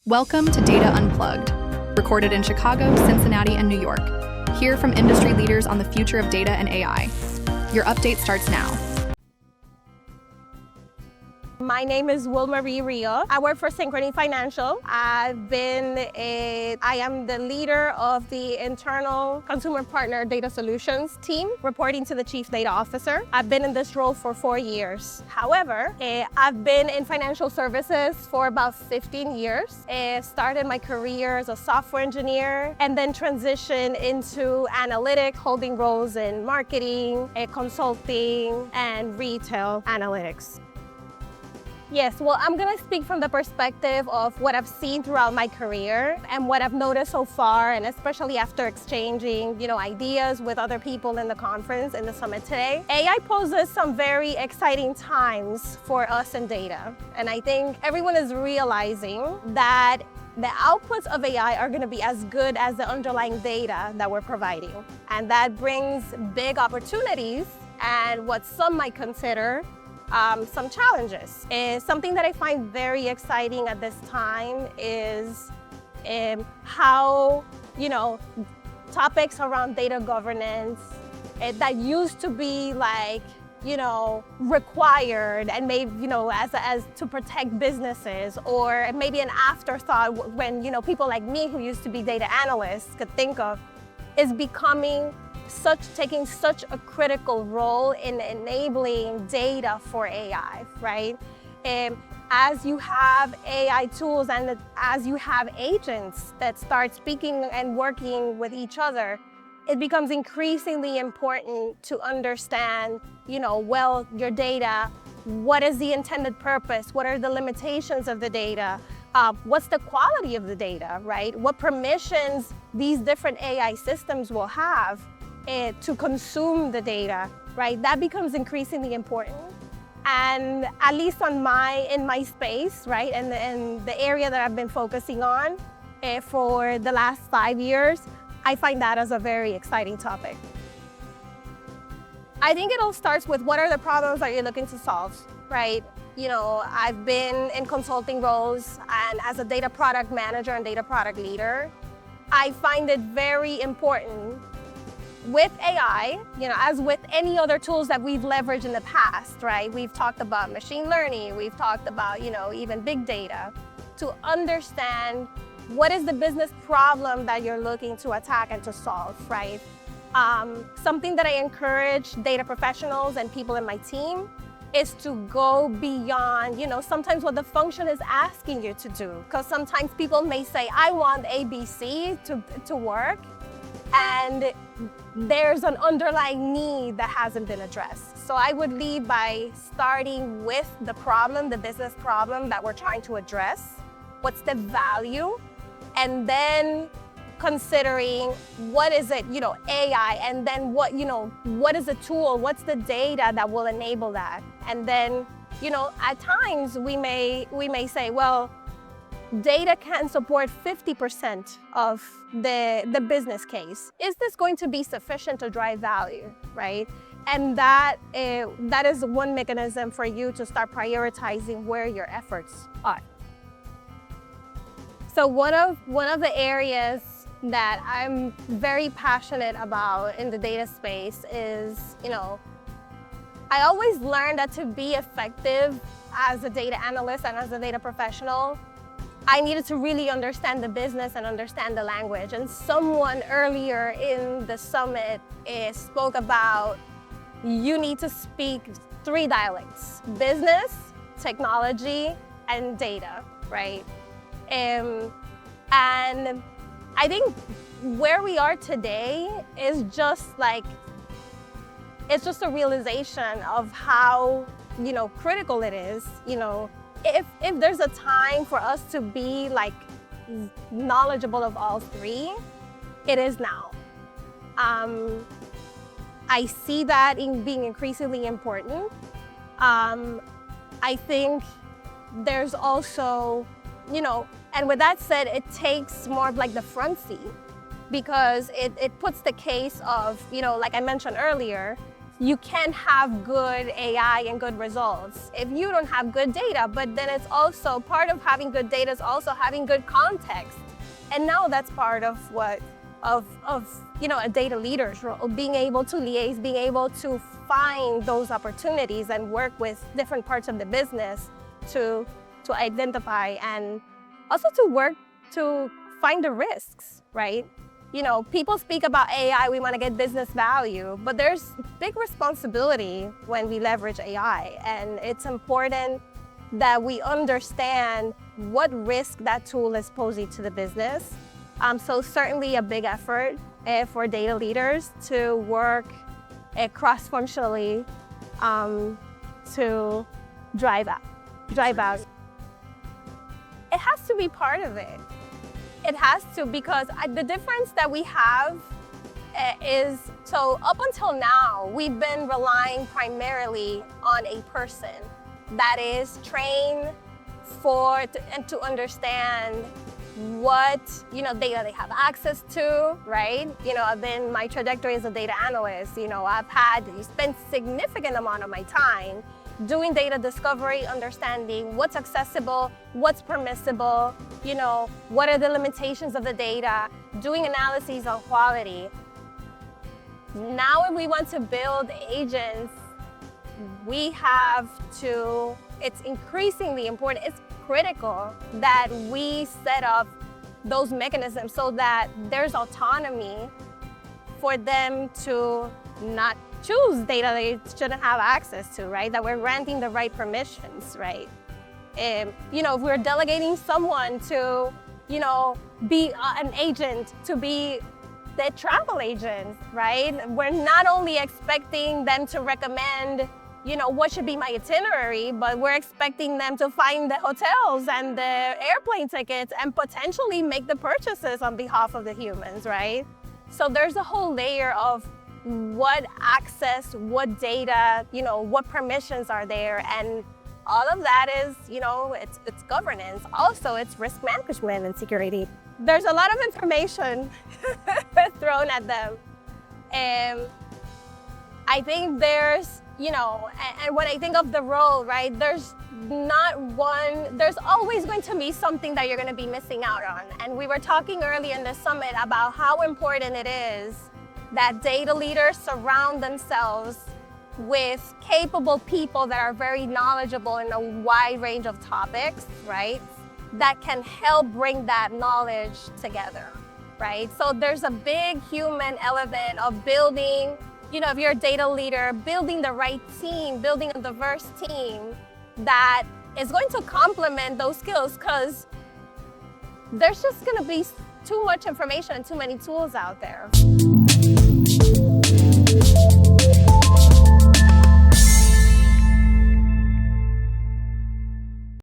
Welcome to Data Unplugged, recorded in Chicago, Cincinnati, and New York. Hear from industry leaders on the future of data and AI. Your update starts now. My name is Wilmarie Rio. I work for Synchrony Financial. I am the leader of the internal consumer partner data solutions team, reporting to the chief data officer. I've been in this role for 4 years. However, I've been in financial services for about 15 years. Started my career as a software engineer and then transitioned into analytics, holding roles in marketing, consulting, and retail analytics. Yes, well, I'm going to speak from the perspective of what I've seen throughout my career and what I've noticed so far, and especially after exchanging, ideas with other people in the conference, in the summit today. AI poses some very exciting times for us in data. And I think everyone is realizing that the outputs of AI are going to be as good as the underlying data that we're providing. And that brings big opportunities and what some might consider some challenges. Something that I find very exciting at this time is how, topics around data governance that used to be like, required and maybe, as to protect businesses, or maybe an afterthought when, people like me who used to be data analysts could think of, is taking such a critical role in enabling data for AI, right? As you have AI tools and as you have agents that start speaking and working with each other, it becomes increasingly important to understand, your data, what is the intended purpose, what are the limitations of the data, what's the quality of the data, right? What permissions these different AI systems will have to consume the data, right? That becomes increasingly important. And at least in my space, right, and the area that I've been focusing on for the last 5 years, I find that as a very exciting topic. I think it all starts with what are the problems that you're looking to solve, right? I've been in consulting roles and as a data product manager and data product leader, I find it very important with AI, as with any other tools that we've leveraged in the past, right? We've talked about machine learning, we've talked about, even big data, to understand what is the business problem that you're looking to attack and to solve, right? Something that I encourage data professionals and people in my team is to go beyond, sometimes what the function is asking you to do. Because sometimes people may say, I want ABC to work, and there's an underlying need that hasn't been addressed. So I would lead by starting with the problem, the business problem that we're trying to address. What's the value? And then considering what is it, AI, and then what is the tool, what's the data that will enable that? And then, at times we may say, well, data can support 50% of the business case. Is this going to be sufficient to drive value, right? And that is one mechanism for you to start prioritizing where your efforts are. So one of the areas that I'm very passionate about in the data space is, I always learned that to be effective as a data analyst and as a data professional, I needed to really understand the business and understand the language. And someone earlier in the summit spoke about you need to speak 3 dialects: business, technology, and data, right? And I think where we are today is just it's just a realization of how, critical it is, If there's a time for us to be knowledgeable of all 3, it is now. I see that in being increasingly important. I think there's also, and with that said, it takes more of the front seat, because it puts the case of, like I mentioned earlier, you can't have good AI and good results if you don't have good data. But then it's also part of having good data is also having good context. And now that's part of what of a data leader's role, being able to liaise, being able to find those opportunities and work with different parts of the business to identify and also to work to find the risks, right? People speak about AI, we want to get business value, but there's big responsibility when we leverage AI. And it's important that we understand what risk that tool is posing to the business. So certainly a big effort for data leaders to work cross-functionally to drive out. It has to be part of it. It has to, because the difference that we have is, so up until now, we've been relying primarily on a person that is trained and to understand what data they have access to, right? My trajectory as a data analyst, I've spent significant amount of my time doing data discovery, understanding what's accessible, what's permissible, what are the limitations of the data, doing analyses on quality. Now, if we want to build agents, it's increasingly important, it's critical that we set up those mechanisms so that there's autonomy for them to not choose data they shouldn't have access to, right? That we're granting the right permissions, right? If we're delegating someone to, be an agent, to be the travel agent, right? We're not only expecting them to recommend, what should be my itinerary, but we're expecting them to find the hotels and the airplane tickets and potentially make the purchases on behalf of the humans, right? So there's a whole layer of what access, what data, what permissions are there, and all of that is, it's governance. Also, it's risk management and security. There's a lot of information thrown at them. And I think there's, and when I think of the role, right, there's always going to be something that you're going to be missing out on. And we were talking earlier in the summit about how important it is that data leaders surround themselves with capable people that are very knowledgeable in a wide range of topics, right? That can help bring that knowledge together, right? So there's a big human element of building, if you're a data leader, building the right team, building a diverse team that is going to complement those skills, because there's just going to be too much information and too many tools out there.